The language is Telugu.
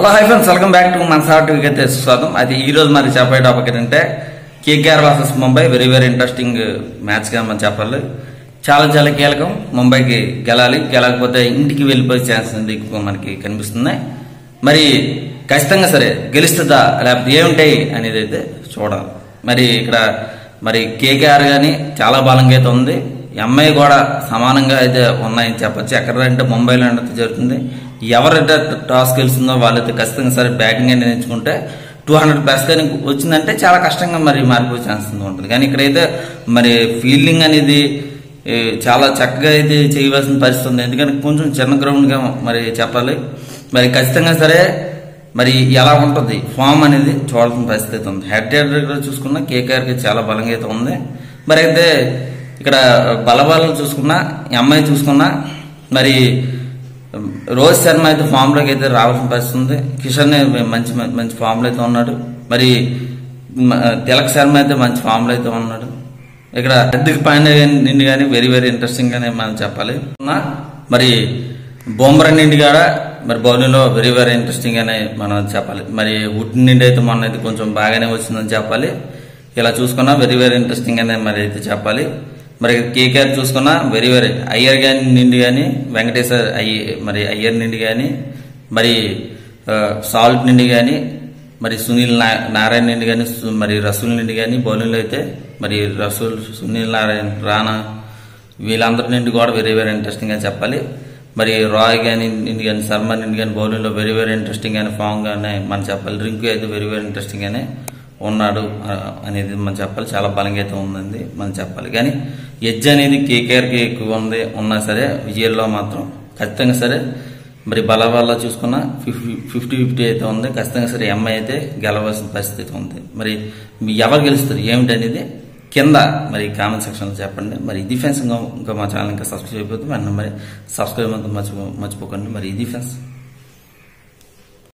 Hello hi friends, welcome back to మన సార్ టీవీకి అయితే స్వాగతం. అయితే ఈ రోజు మరి చెప్పే టాపిక్ ఏంటంటే KKR versus Mumbai very very interesting match గా మనం చెప్పాలి. చాలా చాలా కీలకం. ముంబైకి గెలాలి, గెలకపోతే ఇంటికి వెళ్ళిపోయే ఛాన్స్ మనకి కనిపిస్తుంది. మరి ఖచ్చితంగా సరే గెలుస్తుందా లేకపోతే ఏముంటాయి అనేది అయితే చూడాలి. మరి ఇక్కడ మరి కేకేఆర్ గానీ చాలా బలంగా అయితే ఉంది, ఎంఐ కూడా సమానంగా అయితే ఉన్నాయని చెప్పచ్చు. ఎక్కడంటే ముంబైలో అయితే జరుగుతుంది. ఎవరైతే టాస్ గెలుస్తుందో వాళ్ళైతే ఖచ్చితంగా సరే బ్యాటింగ్ అనేది ఎంచుకుంటే 200+ కానీ వచ్చిందంటే చాలా కష్టంగా మరి మారిపోయే ఛాన్స్ ఉంటుంది. కానీ ఇక్కడైతే మరి ఫీల్డింగ్ అనేది చాలా చక్కగా అయితే చేయవలసిన పరిస్థితి ఉంది. ఎందుకంటే కొంచెం చిన్న గ్రౌండ్గా మరి చెప్పాలి. మరి ఖచ్చితంగా సరే మరి ఎలా ఉంటుంది ఫామ్ అనేది చూడాల్సిన పరిస్థితి ఉంది. హెడ్ చూసుకున్నా కేకేఆర్కి చాలా బలంగా అయితే ఉంది. మరి అయితే ఇక్కడ బలబాలను చూసుకున్నా, ఎంఐ చూసుకున్నా, మరి రోహిత్ శర్మ అయితే ఫామ్ లోకి అయితే రావాల్సిన పరిస్థితి ఉంది. కిషన్ మంచి మంచి ఫామ్ లో అయితే ఉన్నాడు. మరి తిలక్ శర్మ అయితే మంచి ఫామ్ లో అయితే ఉన్నాడు. ఇక్కడ హార్దిక్ పాండ్యా నిండి కానీ వెరీ వెరీ ఇంట్రెస్టింగ్ గానే మనం చెప్పాలి. మరి బుమ్రా నిండి కూడా మరి బౌలింగ్ లో వెరీ వెరీ ఇంట్రెస్టింగ్ గానే మనం చెప్పాలి. మరి వుడ్ నిండి అయితే మొన్న అయితే కొంచెం బాగానే వచ్చిందని చెప్పాలి. ఇలా చూసుకున్నా వెరీ వెరీ ఇంట్రెస్టింగ్ గానే మరి అయితే చెప్పాలి. మరి కేకేఆర్ చూసుకున్నా వెరీ వెరీ అయ్యర్ గాని నిండి కానీ, వెంకటేశ్వర్ మరి అయ్యర్ నిండి కానీ, మరి సాల్ట్ నిండి కానీ, మరి సునీల్ నారాయణ నిండి కానీ, మరి రసూల్ నిండి కానీ బౌలింగ్లో అయితే మరి రసూల్, సునీల్ నారాయణ, రాణా వీళ్ళందరి నుండి కూడా వెరీ వెరీ ఇంట్రెస్టింగ్ గా చెప్పాలి. మరి రాయ్ కానీ నిండి కానీ, శర్మ నిండి కానీ బౌలింగ్లో వెరీ వెరీ ఇంట్రెస్టింగ్ గానే ఫామ్ గానే మనం చెప్పాలి. రింకు అయితే వెరీ వెరీ ఇంట్రెస్టింగ్ గానే ఉన్నాడు అనేది మనం చెప్పాలి. చాలా బలంగా అయితే ఉందండి మనం చెప్పాలి. కానీ ఎడ్జ్ అనేది కేకేఆర్కి ఎక్కువ ఉన్నా సరే విజయాల్లో మాత్రం ఖచ్చితంగా సరే మరి బల చూసుకున్నా 50-50 అయితే ఉంది. ఖచ్చితంగా సరే ఎంఐ అయితే గెలవాల్సిన పరిస్థితి ఉంది. మరి ఎవరు గెలుస్తారు ఏమిటి అనేది కింద మరి కామెంట్ సెక్షన్లో చెప్పండి. మరి ఇది ఫ్రెండ్స్, ఇంకా మా ఛానల్ ఇంకా సబ్స్క్రైబ్ అయిపోతుంది. మరి సబ్స్క్రైబ్ అంతా మర్చిపోకండి. మరి ఇది ఫ్రెండ్స్.